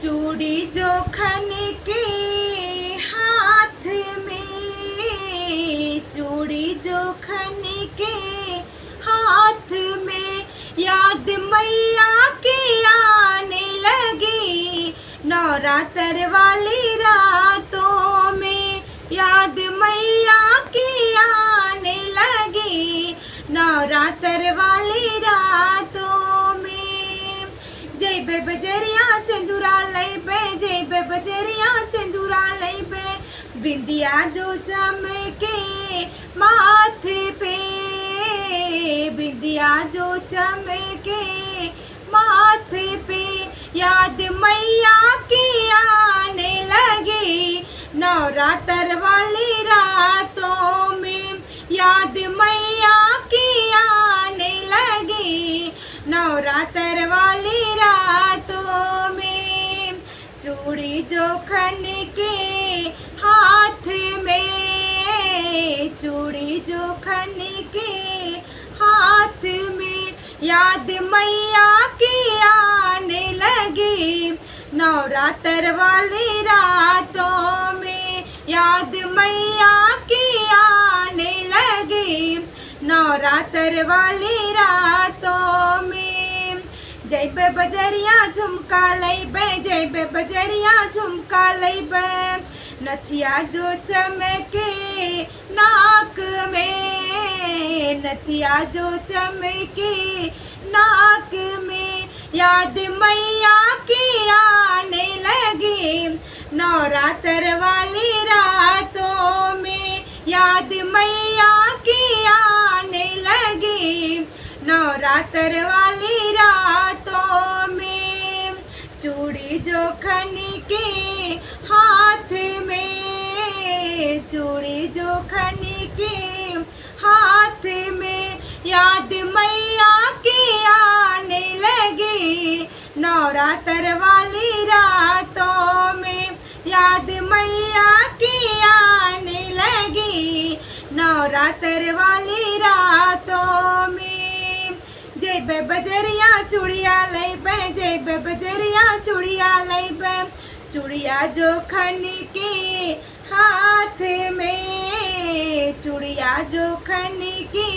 चूड़ी जोखन के हाथ में, चूड़ी जोखन के हाथ में, याद मैया की आने लगी नवरात्र वाली रातों में, याद मैया की आने लगी नवरात्र वाली रातों में। जय बे बजरिया सिंदूरा लई पे, जय बे बजरिया सिंदूरा लई पे, बिंदिया जो चमके माथे पे, बिंदिया जो चमके माथे पे, याद मैया की आने लगी नवरात्र वाली रातों में, याद मैया की आने लगी नवरात्र वाली रातों में। चूड़ी जोखन के हाथ में, चूड़ी जोखन के हाथ में, याद मैया की आने लगी नवरात्र वाली रातों में, याद मैया की आने लगी नवरात्र वाली रातों में। जय बे बजरिया झुमका लई बे, जय बे बजरिया झुमका लई बे, नथिया जो चमके नाक में, नथिया जो चमके नाक में, याद मैया की आने लगी नवरात्र वाली रातों में, याद मैया की आने लगी नवरात्र वाली रातों में। चूड़ी जोखन के हाथ में, चूड़ी जोखन के हाथ में, याद मैया की आने लगी नवरात्र वाली रातों में, याद मैया की आने लगी नवरात्र वाली रातों में। जय बे बजरिया चूड़िया लई बे, जय बे बजरिया चूड़िया लई बे, चूड़िया जोखन के हाथ में, चूड़िया जोखन के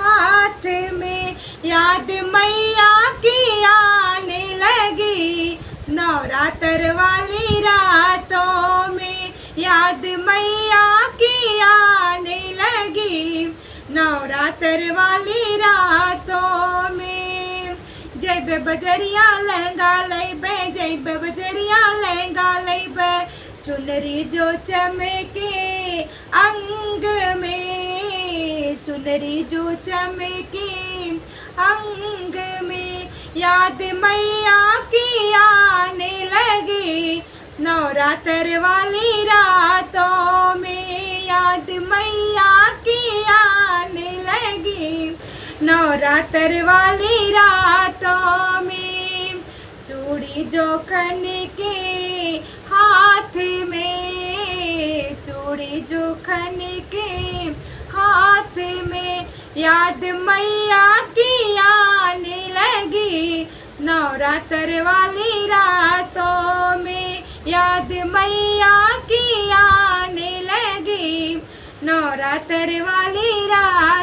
हाथ में, याद मैया की आने लगी नवरात्र वाली रातों में, याद मैया की आने लगी नवरात्र वाली रातों में। जय बे बजरिया लहंगा लई बे, जय बे बजरिया लहंगा लई बे, चुनरी जो चमके अंग में, चुनरी जो चमके अंग में, याद मैया की आने लगी नवरात्र वाली रातों में, याद मैया की आने लगी नवरात्र वाली रातों में। चूड़ी जोखन के हाथ में, चूड़ी जोखन के हाथ में, याद मैया की आने लगी नवरात्र वाली रातों में, याद मैया की आने लगी नवरात्र वाली रात।